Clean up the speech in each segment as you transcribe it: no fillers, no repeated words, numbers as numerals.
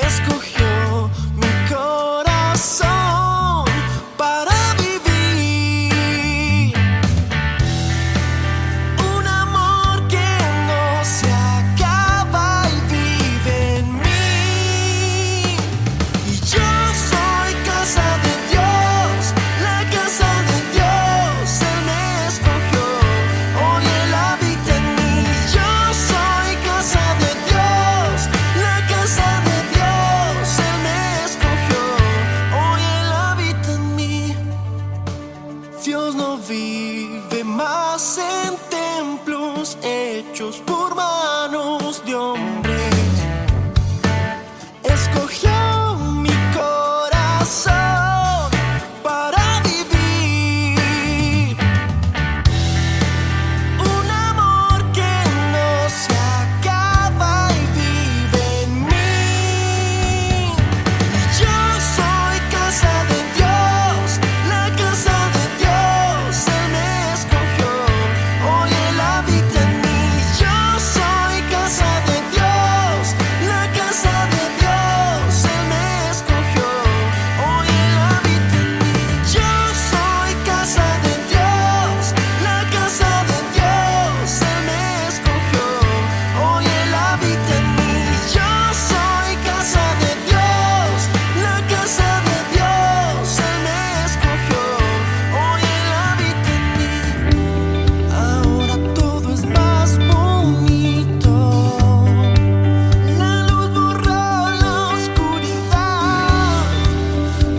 escogió mi corazón para vivir un amor que no se acaba y vive en mí. Y yo soy casa de Dios, la casa de Dios. Él me escogió, hoy Él habita en mí. Yo soy casa de Dios, la casa de Dios. Él me escogió, hoy Él habita en mí. Dios no vive más en templos hechos por manos de hombres. Escogió mi corazón para vivir un amor que no se acaba y vive en mí. Y yo soy casa de Dios, la casa de Dios. Él me escogió, hoy Él habita en mí. Yo soy casa de Dios, la casa de Dios. Él me escogió, hoy Él habita en mí. Yo soy casa de Dios, la casa de Dios. Él me escogió, hoy Él habita en mí. Yo soy casa de Dios, la casa de Dios. Él me escogió, hoy Él habita en mí. Ahora todo es más bonito. La luz borra la oscuridad.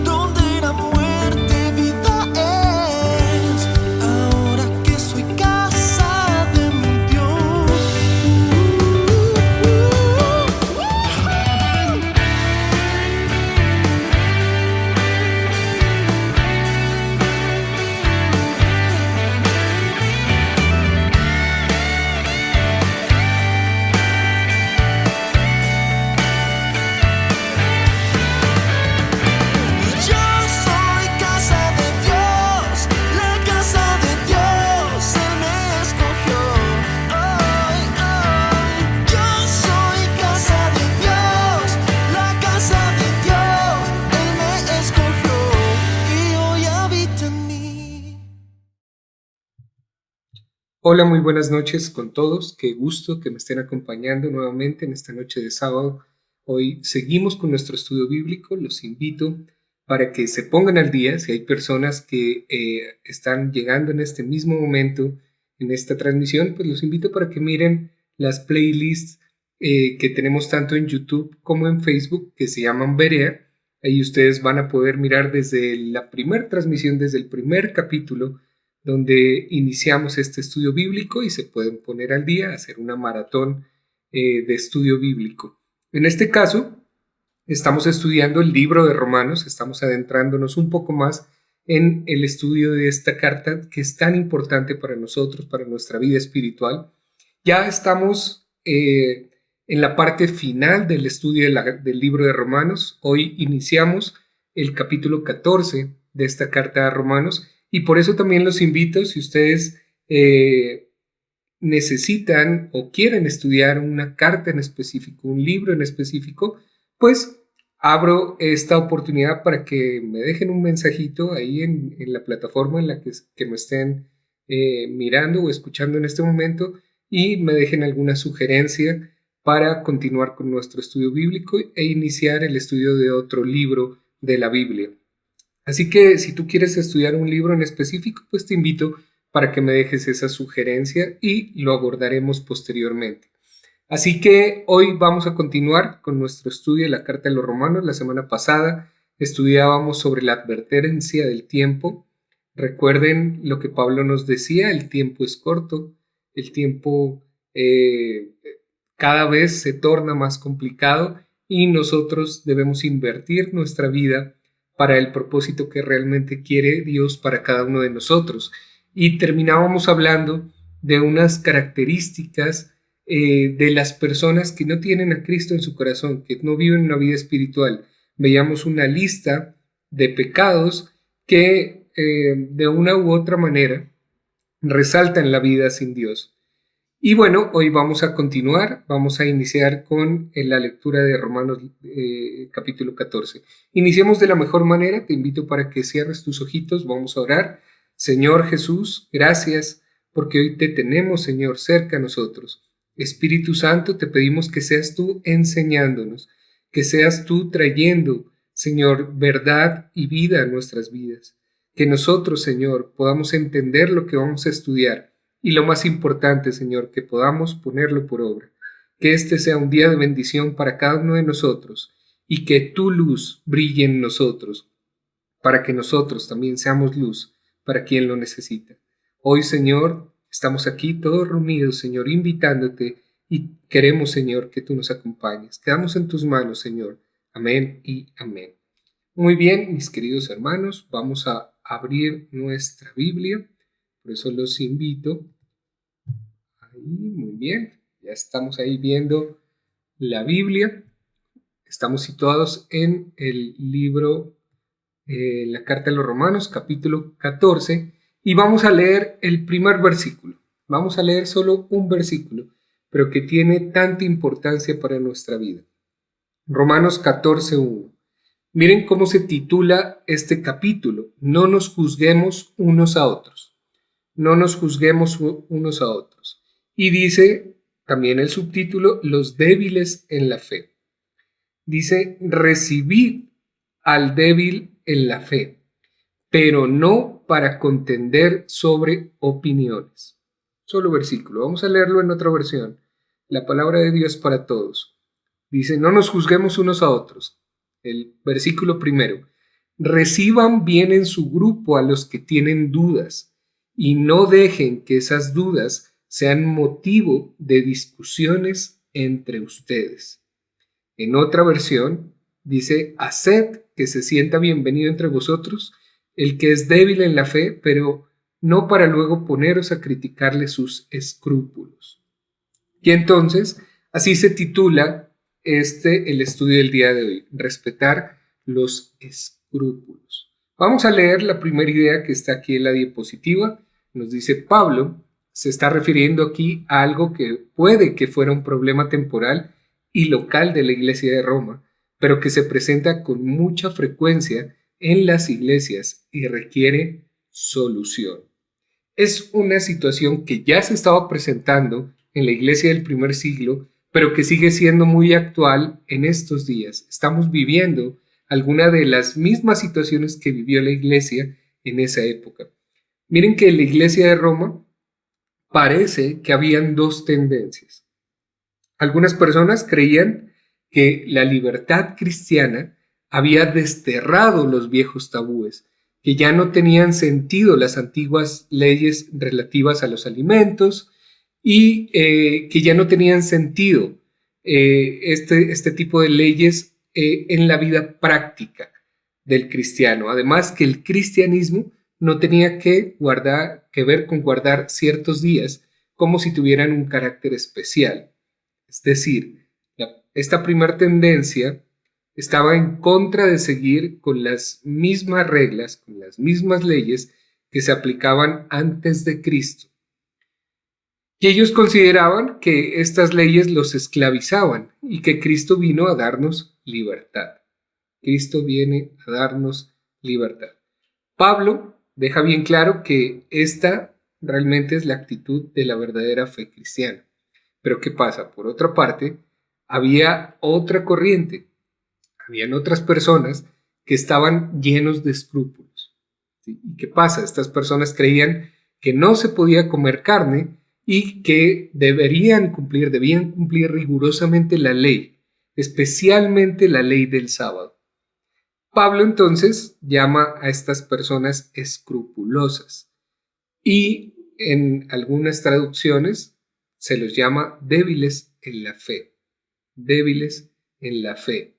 Donde era muerte, vida es. Ahora que soy casa de mi Dios. Yo soy casa de Dios, la casa de Dios. Él me escogió, hoy. Yo soy casa de Dios, la casa de Dios. Él me escogió y hoy habita en mí. Hola, muy buenas noches con todos. Qué gusto que me estén acompañando nuevamente en esta noche de sábado. Hoy seguimos con nuestro estudio bíblico. Los invito para que se pongan al día. Si hay personas que están llegando en este mismo momento en esta transmisión, pues los invito para que miren las playlists que tenemos tanto en YouTube como en Facebook, que se llaman Berea. Ahí ustedes van a poder mirar desde la primera transmisión, desde el primer capítulo, donde iniciamos este estudio bíblico, y se pueden poner al día, hacer una maratón de estudio bíblico. En este caso, estamos estudiando el libro de Romanos, estamos adentrándonos un poco más en el estudio de esta carta que es tan importante para nosotros, para nuestra vida espiritual. Ya estamos en la parte final del estudio del libro de Romanos. Hoy iniciamos el capítulo 14 de esta carta a Romanos, y por eso también los invito, si ustedes necesitan o quieren estudiar una carta en específico, un libro en específico, pues abro esta oportunidad para que me dejen un mensajito ahí en la plataforma en la que me estén mirando o escuchando en este momento, y me dejen alguna sugerencia para continuar con nuestro estudio bíblico e iniciar el estudio de otro libro de la Biblia. Así que si tú quieres estudiar un libro en específico, pues te invito para que me dejes esa sugerencia y lo abordaremos posteriormente. Así que hoy vamos a continuar con nuestro estudio de la carta de los Romanos. La semana pasada estudiábamos sobre la advertencia del tiempo. Recuerden lo que Pablo nos decía: el tiempo es corto, el tiempo cada vez se torna más complicado, y nosotros debemos invertir nuestra vida para el propósito que realmente quiere Dios para cada uno de nosotros. Y terminábamos hablando de unas características de las personas que no tienen a Cristo en su corazón, que no viven una vida espiritual. Veíamos una lista de pecados que de una u otra manera resaltan la vida sin Dios. Y bueno, hoy vamos a continuar, vamos a iniciar con la lectura de Romanos capítulo 14. Iniciemos de la mejor manera, te invito para que cierres tus ojitos, vamos a orar. Señor Jesús, gracias porque hoy te tenemos, Señor, cerca a nosotros. Espíritu Santo, te pedimos que seas tú enseñándonos, que seas tú trayendo, Señor, verdad y vida a nuestras vidas. Que nosotros, Señor, podamos entender lo que vamos a estudiar. Y lo más importante, Señor, que podamos ponerlo por obra. Que este sea un día de bendición para cada uno de nosotros y que tu luz brille en nosotros, para que nosotros también seamos luz para quien lo necesita. Hoy, Señor, estamos aquí todos reunidos, Señor, invitándote y queremos, Señor, que tú nos acompañes. Quedamos en tus manos, Señor. Amén y amén. Muy bien, mis queridos hermanos, vamos a abrir nuestra Biblia. Por eso los invito. Ahí, muy bien. Ya estamos ahí viendo la Biblia. Estamos situados en el libro, la carta a los Romanos, capítulo 14. Y vamos a leer el primer versículo. Vamos a leer solo un versículo, pero que tiene tanta importancia para nuestra vida. Romanos 14:1. Miren cómo se titula este capítulo. No nos juzguemos unos a otros. No nos juzguemos unos a otros. Y dice también el subtítulo, los débiles en la fe. Dice, recibid al débil en la fe, pero no para contender sobre opiniones. Solo versículo. Vamos a leerlo en otra versión. La palabra de Dios para todos. Dice, no nos juzguemos unos a otros. El versículo primero. Reciban bien en su grupo a los que tienen dudas y no dejen que esas dudas sean motivo de discusiones entre ustedes. En otra versión dice, haced que se sienta bienvenido entre vosotros el que es débil en la fe, pero no para luego poneros a criticarle sus escrúpulos. Y entonces, así se titula el estudio del día de hoy, respetar los escrúpulos. Vamos a leer la primera idea que está aquí en la diapositiva. Nos dice Pablo, se está refiriendo aquí a algo que puede que fuera un problema temporal y local de la iglesia de Roma, pero que se presenta con mucha frecuencia en las iglesias y requiere solución. Es una situación que ya se estaba presentando en la iglesia del primer siglo, pero que sigue siendo muy actual en estos días. Estamos viviendo alguna de las mismas situaciones que vivió la iglesia en esa época. Miren que en la iglesia de Roma parece que habían dos tendencias. Algunas personas creían que la libertad cristiana había desterrado los viejos tabúes, que ya no tenían sentido las antiguas leyes relativas a los alimentos y que ya no tenían sentido este tipo de leyes en la vida práctica del cristiano. Además que el cristianismo no tenía que ver con guardar ciertos días como si tuvieran un carácter especial. Es decir, esta primera tendencia estaba en contra de seguir con las mismas reglas, con las mismas leyes que se aplicaban antes de Cristo. Y ellos consideraban que estas leyes los esclavizaban y que Cristo vino a darnos libertad. Cristo viene a darnos libertad. Pablo deja bien claro que esta realmente es la actitud de la verdadera fe cristiana. Pero ¿qué pasa? Por otra parte, había otra corriente. Habían otras personas que estaban llenos de escrúpulos. ¿Sí? ¿Y qué pasa? Estas personas creían que no se podía comer carne y que debían cumplir rigurosamente la ley, especialmente la ley del sábado. Pablo entonces llama a estas personas escrupulosas y en algunas traducciones se los llama débiles en la fe. Débiles en la fe.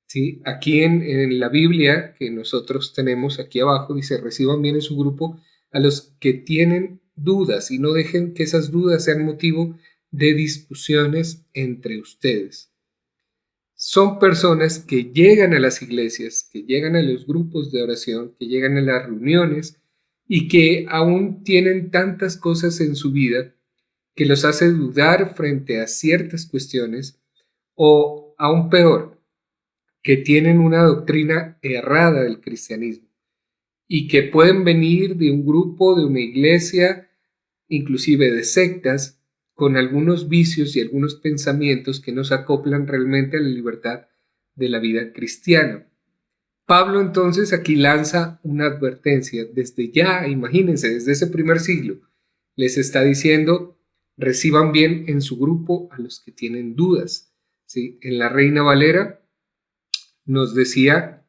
¿Sí? Aquí en la Biblia que nosotros tenemos aquí abajo dice, reciban bien en su grupo a los que tienen dudas y no dejen que esas dudas sean motivo de discusiones entre ustedes. Son personas que llegan a las iglesias, que llegan a los grupos de oración, que llegan a las reuniones y que aún tienen tantas cosas en su vida que los hace dudar frente a ciertas cuestiones, o aún peor, que tienen una doctrina errada del cristianismo y que pueden venir de un grupo, de una iglesia, inclusive de sectas, con algunos vicios y algunos pensamientos que no se acoplan realmente a la libertad de la vida cristiana. Pablo entonces aquí lanza una advertencia desde ya, imagínense, desde ese primer siglo, les está diciendo: reciban bien en su grupo a los que tienen dudas. ¿Sí? En la Reina Valera nos decía,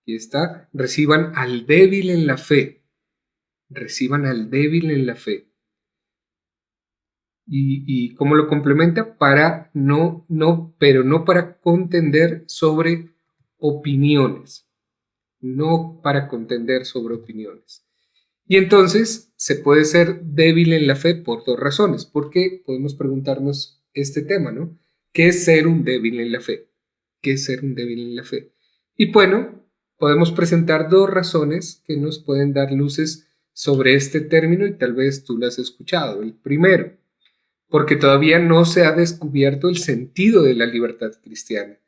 aquí está, reciban al débil en la fe, reciban al débil en la fe. ¿Y cómo lo complementa? Para pero no para contender sobre opiniones, no para contender sobre opiniones. Y entonces se puede ser débil en la fe por dos razones, porque podemos preguntarnos este tema, ¿no? ¿Qué es ser un débil en la fe? ¿Qué es ser un débil en la fe? Y bueno, podemos presentar dos razones que nos pueden dar luces sobre este término y tal vez tú lo has escuchado. El primero, porque todavía no se ha descubierto el sentido de la libertad cristiana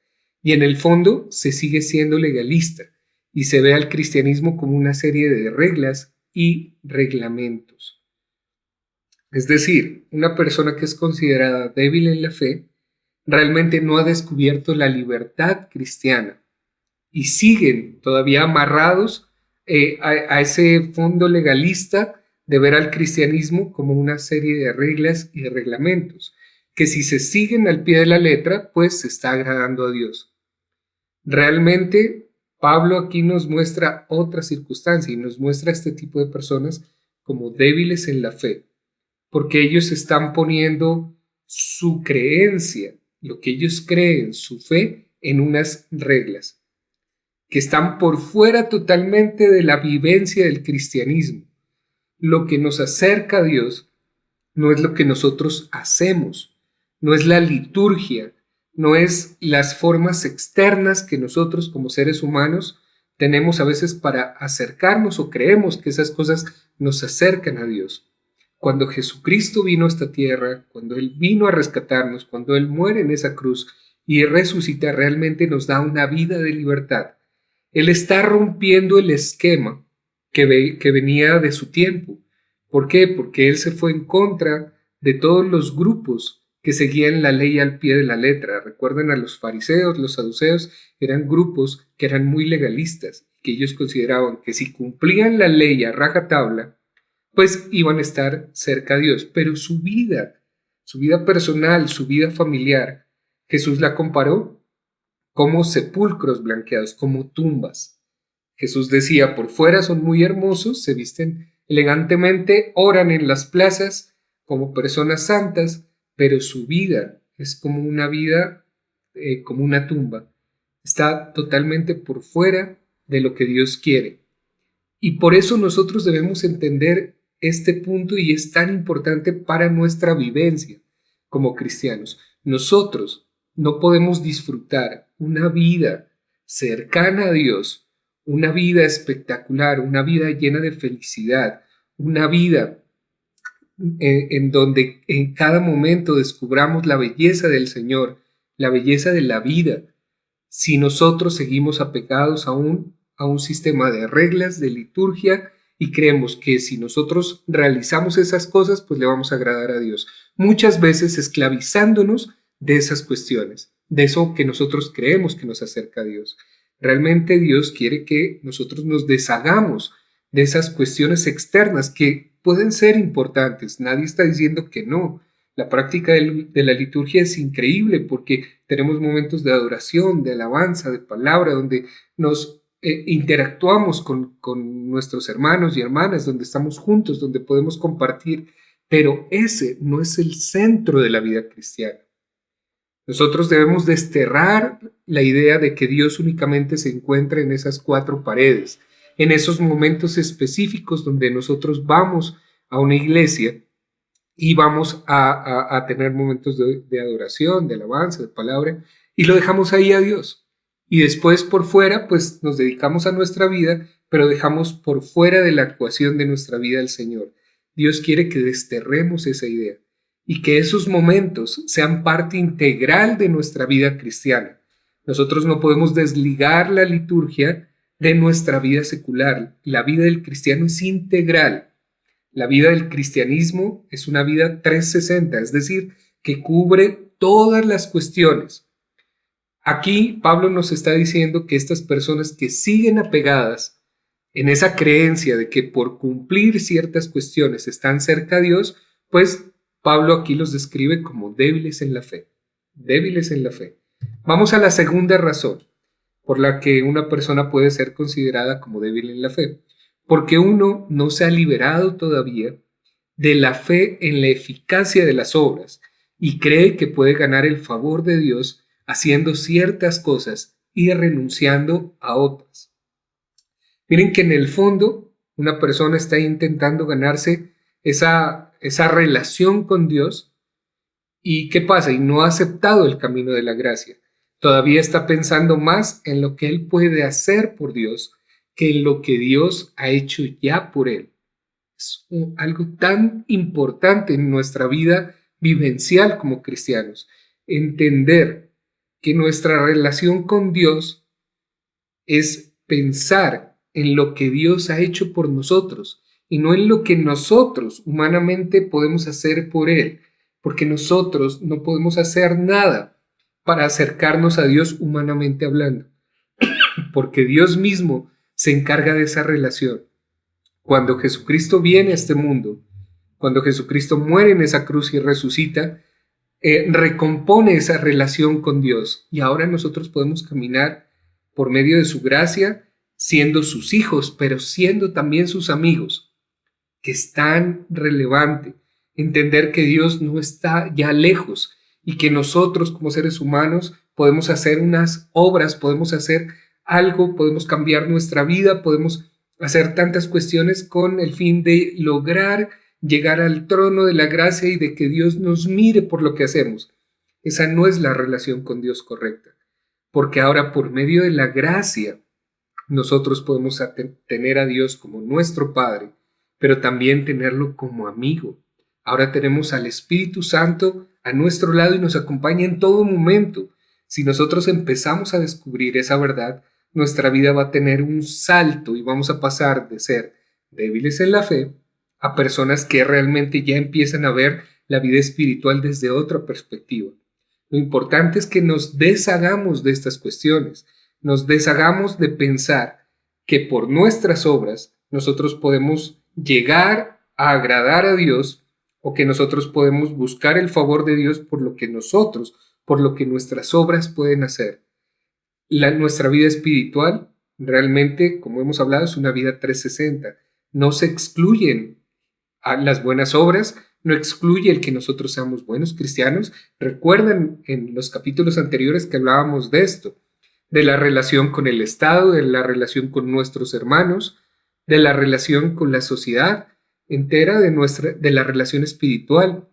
y en el fondo se sigue siendo legalista y se ve al cristianismo como una serie de reglas y reglamentos. Es decir, una persona que es considerada débil en la fe realmente no ha descubierto la libertad cristiana y siguen todavía amarrados a ese fondo legalista de ver al cristianismo como una serie de reglas y de reglamentos, que si se siguen al pie de la letra, pues se está agradando a Dios. Realmente, Pablo aquí nos muestra otra circunstancia y nos muestra a este tipo de personas como débiles en la fe, porque ellos están poniendo su creencia, lo que ellos creen, su fe, en unas reglas que están por fuera totalmente de la vivencia del cristianismo. Lo que nos acerca a Dios no es lo que nosotros hacemos, no es la liturgia, no es las formas externas que nosotros como seres humanos tenemos a veces para acercarnos o creemos que esas cosas nos acercan a Dios. Cuando Jesucristo vino a esta tierra, cuando Él vino a rescatarnos, cuando Él muere en esa cruz y resucita, realmente nos da una vida de libertad. Él está rompiendo el esquema que venía de su tiempo. ¿Por qué? Porque Él se fue en contra de todos los grupos que seguían la ley al pie de la letra. Recuerden a los fariseos, los saduceos, eran grupos que eran muy legalistas, que ellos consideraban que si cumplían la ley a rajatabla, pues iban a estar cerca de Dios. Pero su vida personal, su vida familiar, Jesús la comparó como sepulcros blanqueados, como tumbas. Jesús decía, por fuera son muy hermosos, se visten elegantemente, oran en las plazas como personas santas, pero su vida es como una vida, como una tumba. Está totalmente por fuera de lo que Dios quiere. Y por eso nosotros debemos entender este punto y es tan importante para nuestra vivencia como cristianos. Nosotros no podemos disfrutar una vida cercana a Dios, una vida espectacular, una vida llena de felicidad, una vida en donde en cada momento descubramos la belleza del Señor, la belleza de la vida, si nosotros seguimos apegados aún a un sistema de reglas, de liturgia, y creemos que si nosotros realizamos esas cosas, pues le vamos a agradar a Dios. Muchas veces esclavizándonos de esas cuestiones, de eso que nosotros creemos que nos acerca a Dios. Realmente Dios quiere que nosotros nos deshagamos de esas cuestiones externas que pueden ser importantes. Nadie está diciendo que no. La práctica de la liturgia es increíble porque tenemos momentos de adoración, de alabanza, de palabra, donde nos interactuamos con nuestros hermanos y hermanas, donde estamos juntos, donde podemos compartir, pero ese no es el centro de la vida cristiana. Nosotros debemos desterrar la idea de que Dios únicamente se encuentra en esas cuatro paredes, en esos momentos específicos donde nosotros vamos a una iglesia y vamos a tener momentos de adoración, de alabanza, de palabra, y lo dejamos ahí a Dios. Y después por fuera, pues nos dedicamos a nuestra vida, pero dejamos por fuera de la ecuación de nuestra vida al Señor. Dios quiere que desterremos esa idea y que esos momentos sean parte integral de nuestra vida cristiana. Nosotros no podemos desligar la liturgia de nuestra vida secular. La vida del cristiano es integral. La vida del cristianismo es una vida 360, es decir, que cubre todas las cuestiones. Aquí Pablo nos está diciendo que estas personas que siguen apegadas en esa creencia de que por cumplir ciertas cuestiones están cerca a Dios, pues Pablo aquí los describe como débiles en la fe. Débiles en la fe. Vamos a la segunda razón por la que una persona puede ser considerada como débil en la fe. Porque uno no se ha liberado todavía de la fe en la eficacia de las obras y cree que puede ganar el favor de Dios haciendo ciertas cosas y renunciando a otras. Miren que en el fondo una persona está intentando ganarse esa relación con Dios y ¿qué pasa? Y no ha aceptado el camino de la gracia. Todavía está pensando más en lo que él puede hacer por Dios que en lo que Dios ha hecho ya por él. Es algo tan importante en nuestra vida vivencial como cristianos. Entender que nuestra relación con Dios es pensar en lo que Dios ha hecho por nosotros y no en lo que nosotros humanamente podemos hacer por Él, porque nosotros no podemos hacer nada para acercarnos a Dios humanamente hablando, porque Dios mismo se encarga de esa relación. Cuando Jesucristo viene a este mundo, cuando Jesucristo muere en esa cruz y resucita, recompone esa relación con Dios y ahora nosotros podemos caminar por medio de su gracia, siendo sus hijos, pero siendo también sus amigos, que es tan relevante entender que Dios no está ya lejos y que nosotros como seres humanos podemos hacer unas obras, podemos hacer algo, podemos cambiar nuestra vida, podemos hacer tantas cuestiones con el fin de lograr llegar al trono de la gracia y de que Dios nos mire por lo que hacemos. Esa no es la relación con Dios correcta, porque ahora por medio de la gracia nosotros podemos tener a Dios como nuestro Padre, pero también tenerlo como amigo. Ahora tenemos al Espíritu Santo a nuestro lado y nos acompaña en todo momento. Si nosotros empezamos a descubrir esa verdad, nuestra vida va a tener un salto y vamos a pasar de ser débiles en la fe a personas que realmente ya empiezan a ver la vida espiritual desde otra perspectiva. Lo importante es que nos deshagamos de estas cuestiones, nos deshagamos de pensar que por nuestras obras nosotros podemos llegar a agradar a Dios o que nosotros podemos buscar el favor de Dios por lo que nosotros, por lo que nuestras obras pueden hacer. Nuestra vida espiritual realmente, como hemos hablado, es una vida 360. No se excluyen a las buenas obras, no excluye el que nosotros seamos buenos cristianos. Recuerden en los capítulos anteriores que hablábamos de esto, de la relación con el Estado, de la relación con nuestros hermanos, de la relación con la sociedad entera, de la relación espiritual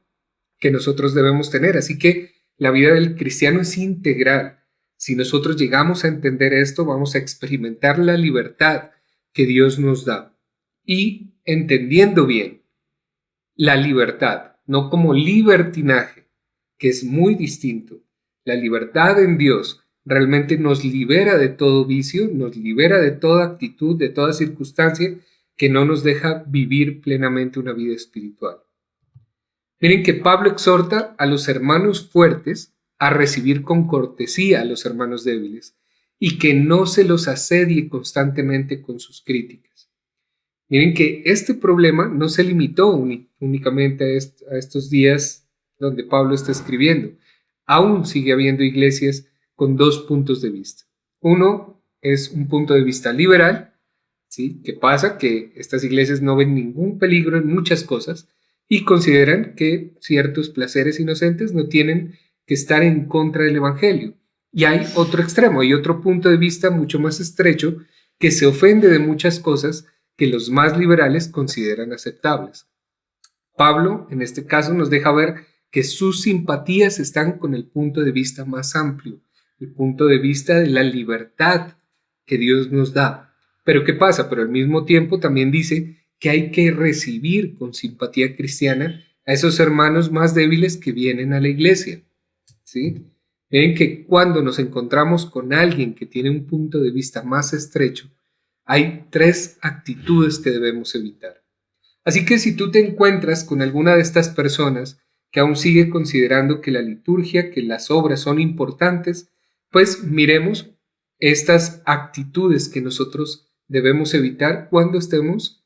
que nosotros debemos tener. Así que la vida del cristiano es integral. Si nosotros llegamos a entender esto, vamos a experimentar la libertad que Dios nos da. Y entendiendo bien la libertad, no como libertinaje, que es muy distinto. La libertad en Dios realmente nos libera de todo vicio, nos libera de toda actitud, de toda circunstancia que no nos deja vivir plenamente una vida espiritual. Miren que Pablo exhorta a los hermanos fuertes a recibir con cortesía a los hermanos débiles y que no se los asedie constantemente con sus críticas. Miren que este problema no se limitó únicamente a estos días donde Pablo está escribiendo. Aún sigue habiendo iglesias con dos puntos de vista. Uno es un punto de vista liberal, ¿sí? ¿Qué pasa? Que estas iglesias no ven ningún peligro en muchas cosas y consideran que ciertos placeres inocentes no tienen que estar en contra del evangelio. Y hay otro extremo, hay otro punto de vista mucho más estrecho que se ofende de muchas cosas que los más liberales consideran aceptables. Pablo, en este caso, nos deja ver que sus simpatías están con el punto de vista más amplio, el punto de vista de la libertad que Dios nos da. Pero ¿qué pasa? Pero al mismo tiempo también dice que hay que recibir con simpatía cristiana a esos hermanos más débiles que vienen a la iglesia, ¿sí? Ven que cuando nos encontramos con alguien que tiene un punto de vista más estrecho, hay 3 actitudes que debemos evitar. Así que si tú te encuentras con alguna de estas personas que aún sigue considerando que la liturgia, que las obras son importantes, pues miremos estas actitudes que nosotros debemos evitar cuando estemos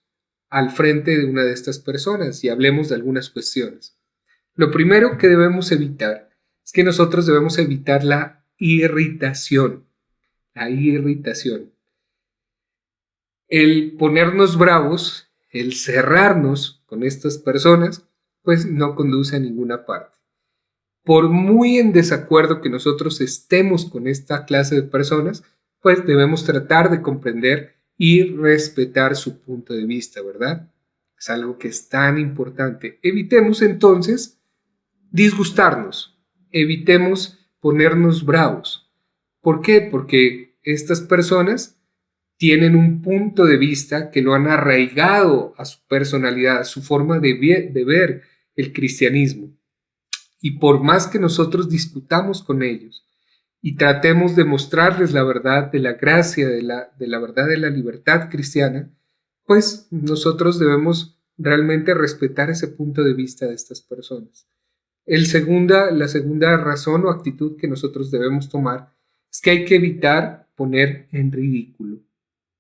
al frente de una de estas personas y hablemos de algunas cuestiones. Lo primero que debemos evitar es que nosotros debemos evitar la irritación. La irritación. El ponernos bravos, el cerrarnos con estas personas, pues no conduce a ninguna parte. Por muy en desacuerdo que nosotros estemos con esta clase de personas, pues debemos tratar de comprender y respetar su punto de vista, ¿verdad? Es algo que es tan importante. Evitemos entonces disgustarnos, evitemos ponernos bravos. ¿Por qué? Porque estas personas tienen un punto de vista que lo han arraigado a su personalidad, a su forma de ver el cristianismo. Y por más que nosotros discutamos con ellos y tratemos de mostrarles la verdad de la gracia, de la verdad de la libertad cristiana, pues nosotros debemos realmente respetar ese punto de vista de estas personas. La segunda razón o actitud que nosotros debemos tomar es que hay que evitar poner en ridículo.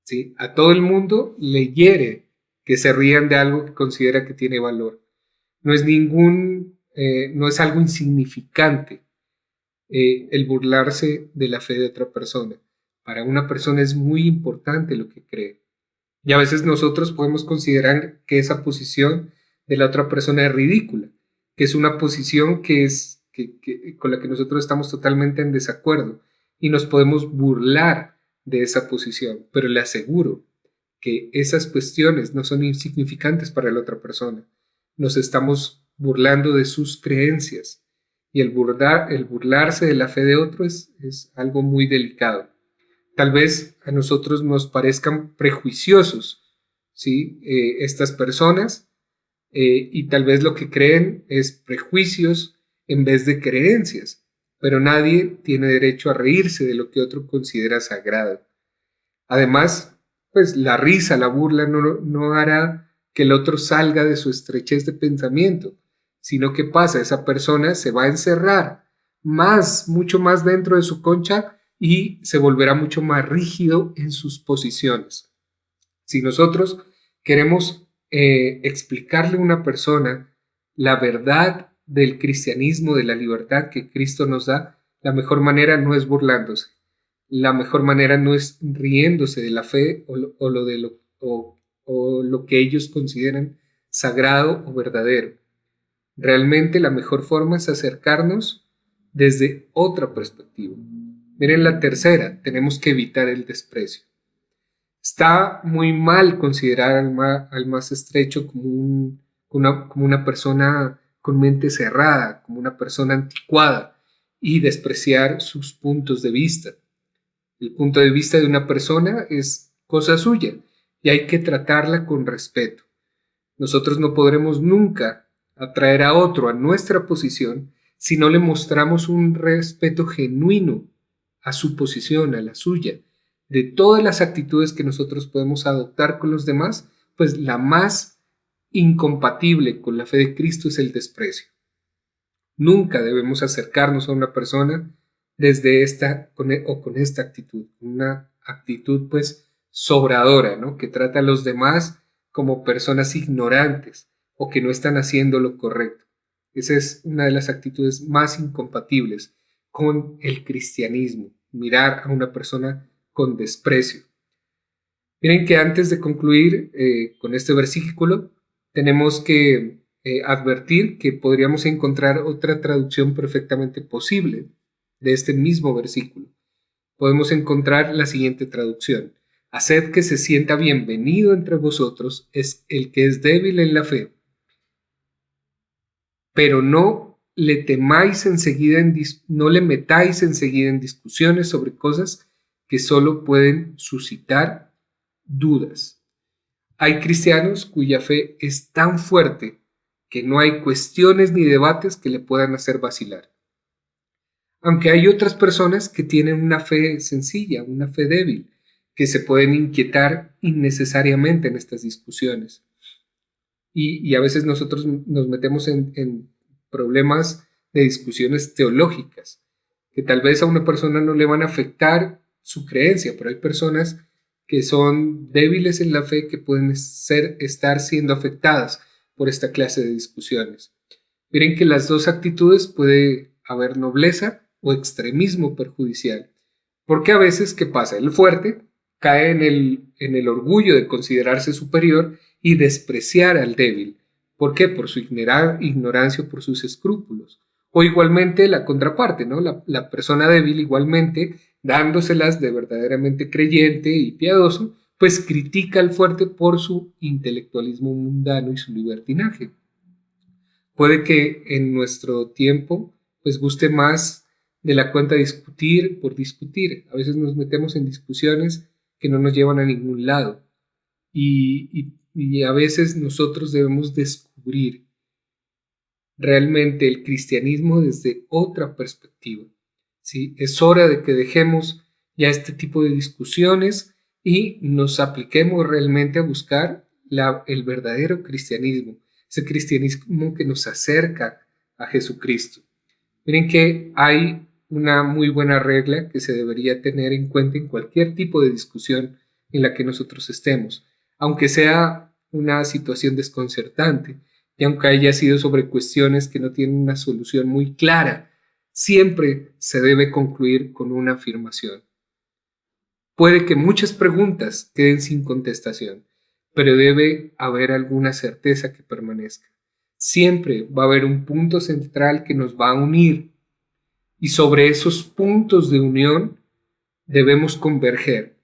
¿Sí? A todo el mundo le hiere que se rían de algo que considera que tiene valor. No es algo insignificante el burlarse de la fe de otra persona. Para una persona es muy importante lo que cree. Y a veces nosotros podemos considerar que esa posición de la otra persona es ridícula, que es una posición con la que nosotros estamos totalmente en desacuerdo y nos podemos burlar de esa posición, pero le aseguro que esas cuestiones no son insignificantes para la otra persona. Nos estamos burlando de sus creencias y el burlarse de la fe de otro es algo muy delicado. Tal vez a nosotros nos parezcan prejuiciosos, ¿sí? Estas personas y tal vez lo que creen es prejuicios en vez de creencias, pero nadie tiene derecho a reírse de lo que otro considera sagrado. Además, pues la risa, la burla no hará que el otro salga de su estrechez de pensamiento, sino que pasa, esa persona se va a encerrar mucho más dentro de su concha y se volverá mucho más rígido en sus posiciones. Si nosotros queremos explicarle a una persona la verdad del cristianismo, de la libertad que Cristo nos da, la mejor manera no es burlándose. La mejor manera no es riéndose de la fe o lo que ellos consideran sagrado o verdadero. Realmente la mejor forma es acercarnos desde otra perspectiva. Miren la tercera, tenemos que evitar el desprecio. Está muy mal considerar al más estrecho como una persona con mente cerrada, como una persona anticuada y despreciar sus puntos de vista. El punto de vista de una persona es cosa suya y hay que tratarla con respeto. Nosotros no podremos nunca atraer a otro a nuestra posición si no le mostramos un respeto genuino a su posición, a la suya. De todas las actitudes que nosotros podemos adoptar con los demás, pues la más incompatible con la fe de Cristo es el desprecio. Nunca debemos acercarnos a una persona con esta actitud, una actitud pues sobradora, ¿no? Que trata a los demás como personas ignorantes o que no están haciendo lo correcto. Esa es una de las actitudes más incompatibles con el cristianismo, mirar a una persona con desprecio. Miren que antes de concluir con este versículo, tenemos que advertir que podríamos encontrar otra traducción perfectamente posible de este mismo versículo. Podemos encontrar la siguiente traducción: haced que se sienta bienvenido entre vosotros es el que es débil en la fe, pero no le metáis enseguida en discusiones sobre cosas que solo pueden suscitar dudas. Hay cristianos cuya fe es tan fuerte que no hay cuestiones ni debates que le puedan hacer vacilar. Aunque hay otras personas que tienen una fe sencilla, una fe débil, que se pueden inquietar innecesariamente en estas discusiones. Y a veces nosotros nos metemos en problemas de discusiones teológicas, que tal vez a una persona no le van a afectar su creencia, pero hay personas que son débiles en la fe que pueden estar siendo afectadas por esta clase de discusiones. Miren que las dos actitudes puede haber nobleza o extremismo perjudicial, porque a veces, ¿qué pasa? El fuerte cae en el orgullo de considerarse superior y despreciar al débil. ¿Por qué? Por su ignorancia o por sus escrúpulos. O igualmente la contraparte, ¿no? La persona débil igualmente, dándoselas de verdaderamente creyente y piadoso, pues critica al fuerte por su intelectualismo mundano y su libertinaje. Puede que en nuestro tiempo pues guste más de la cuenta discutir por discutir. A veces nos metemos en discusiones que no nos llevan a ningún lado. Y a veces nosotros debemos descubrir realmente el cristianismo desde otra perspectiva, ¿sí? Es hora de que dejemos ya este tipo de discusiones y nos apliquemos realmente a buscar el verdadero cristianismo, ese cristianismo que nos acerca a Jesucristo. Miren que hay una muy buena regla que se debería tener en cuenta en cualquier tipo de discusión en la que nosotros estemos, aunque sea una situación desconcertante y aunque haya sido sobre cuestiones que no tienen una solución muy clara, siempre se debe concluir con una afirmación. Puede que muchas preguntas queden sin contestación, pero debe haber alguna certeza que permanezca. Siempre va a haber un punto central que nos va a unir y sobre esos puntos de unión debemos converger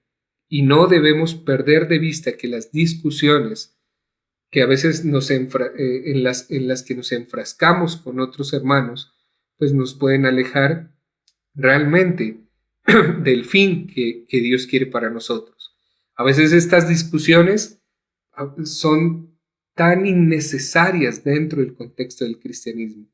y no debemos perder de vista que las discusiones que a veces en las que nos enfrascamos con otros hermanos, pues nos pueden alejar realmente del fin que Dios quiere para nosotros. A veces estas discusiones son tan innecesarias dentro del contexto del cristianismo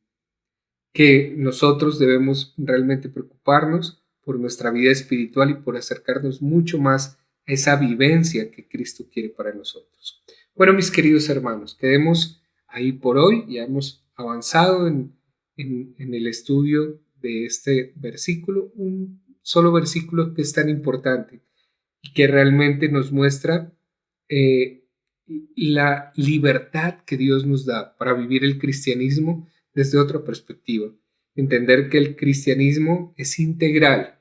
que nosotros debemos realmente preocuparnos por nuestra vida espiritual y por acercarnos mucho más a esa vivencia que Cristo quiere para nosotros. Bueno, mis queridos hermanos, quedemos ahí por hoy. Ya hemos avanzado en el estudio de este versículo, un solo versículo que es tan importante y que realmente nos muestra la libertad que Dios nos da para vivir el cristianismo desde otra perspectiva. Entender que el cristianismo es integral,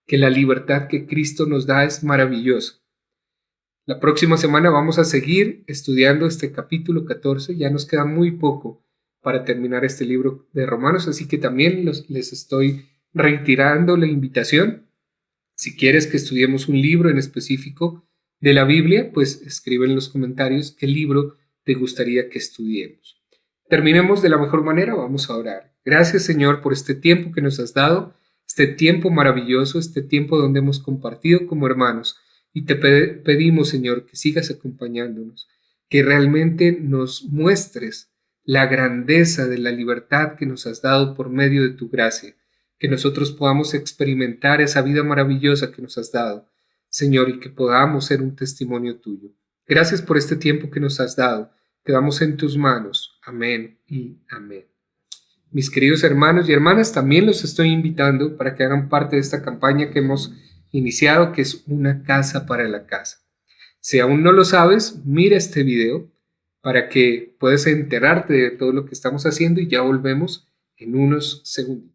que la libertad que Cristo nos da es maravillosa. La próxima semana vamos a seguir estudiando este capítulo 14. Ya nos queda muy poco para terminar este libro de Romanos, así que también les estoy reiterando la invitación. Si quieres que estudiemos un libro en específico de la Biblia, pues escribe en los comentarios qué libro te gustaría que estudiemos. Terminemos de la mejor manera, vamos a orar. Gracias, Señor, por este tiempo que nos has dado, este tiempo maravilloso, este tiempo donde hemos compartido como hermanos. Y te pedimos, Señor, que sigas acompañándonos, que realmente nos muestres la grandeza de la libertad que nos has dado por medio de tu gracia, que nosotros podamos experimentar esa vida maravillosa que nos has dado, Señor, y que podamos ser un testimonio tuyo. Gracias por este tiempo que nos has dado. Quedamos en tus manos. Amén y amén. Mis queridos hermanos y hermanas, también los estoy invitando para que hagan parte de esta campaña que hemos iniciado, que es una casa para la casa. Si aún no lo sabes, mira este video para que puedas enterarte de todo lo que estamos haciendo y ya volvemos en unos segundos.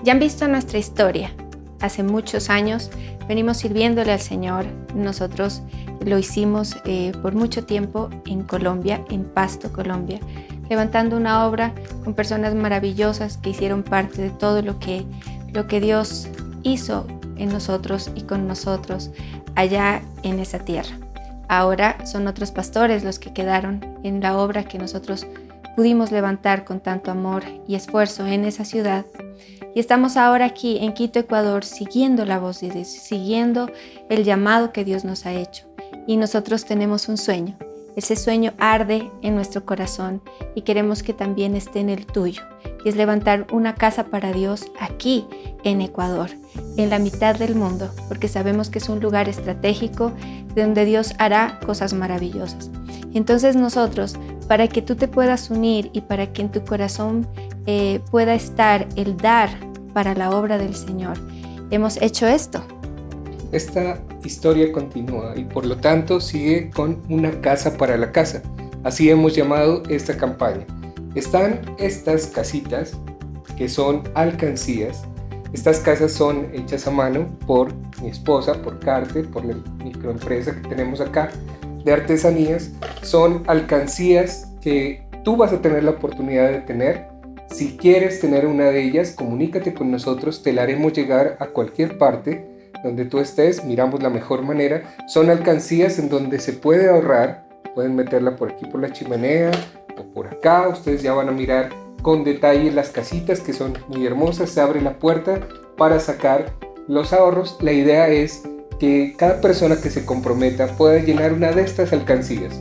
Ya han visto nuestra historia. Hace muchos años venimos sirviéndole al Señor. Nosotros lo hicimos por mucho tiempo en Colombia, en Pasto, Colombia, levantando una obra con personas maravillosas que hicieron parte de todo lo que Dios hizo en nosotros y con nosotros allá en esa tierra. Ahora son otros pastores los que quedaron en la obra que nosotros pudimos levantar con tanto amor y esfuerzo en esa ciudad. Y estamos ahora aquí en Quito, Ecuador, siguiendo la voz de Dios, siguiendo el llamado que Dios nos ha hecho. Y nosotros tenemos un sueño. Ese sueño arde en nuestro corazón y queremos que también esté en el tuyo. Y es levantar una casa para Dios aquí en Ecuador, en la mitad del mundo, porque sabemos que es un lugar estratégico donde Dios hará cosas maravillosas. Entonces nosotros, para que tú te puedas unir y para que en tu corazón pueda estar el dar para la obra del Señor, hemos hecho esto. Esta historia continúa y por lo tanto sigue con una casa para la casa. Así hemos llamado esta campaña. Están estas casitas que son alcancías. Estas casas son hechas a mano por mi esposa, por Carte, por la microempresa que tenemos acá de artesanías. Son alcancías que tú vas a tener la oportunidad de tener. Si quieres tener una de ellas, comunícate con nosotros, te la haremos llegar a cualquier parte donde tú estés, miramos la mejor manera. Son alcancías en donde se puede ahorrar, pueden meterla por aquí por la chimenea o por acá, ustedes ya van a mirar con detalle las casitas que son muy hermosas, se abre la puerta para sacar los ahorros. La idea es que cada persona que se comprometa pueda llenar una de estas alcancías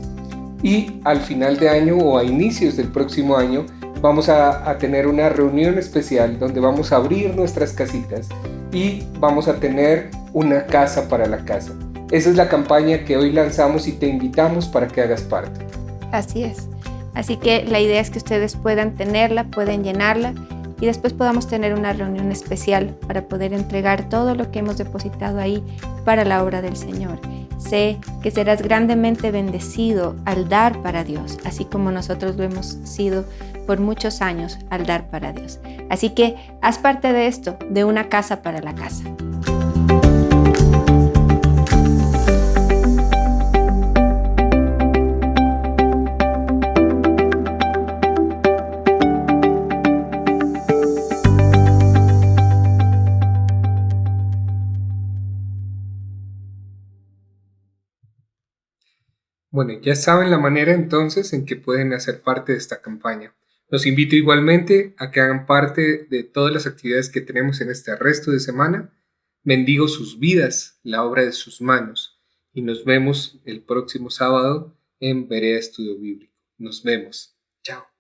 y al final de año o a inicios del próximo año vamos a tener una reunión especial donde vamos a abrir nuestras casitas y vamos a tener una casa para la casa. Esa es la campaña que hoy lanzamos y te invitamos para que hagas parte. Así es. Así que la idea es que ustedes puedan tenerla, pueden llenarla y después podamos tener una reunión especial para poder entregar todo lo que hemos depositado ahí para la obra del Señor. Sé que serás grandemente bendecido al dar para Dios, así como nosotros lo hemos sido por muchos años al dar para Dios. Así que haz parte de esto, de una casa para la casa. Bueno, ya saben la manera entonces en que pueden hacer parte de esta campaña. Los invito igualmente a que hagan parte de todas las actividades que tenemos en este resto de semana. Bendigo sus vidas, la obra de sus manos. Y nos vemos el próximo sábado en Berea Estudio Bíblico. Nos vemos. Chao.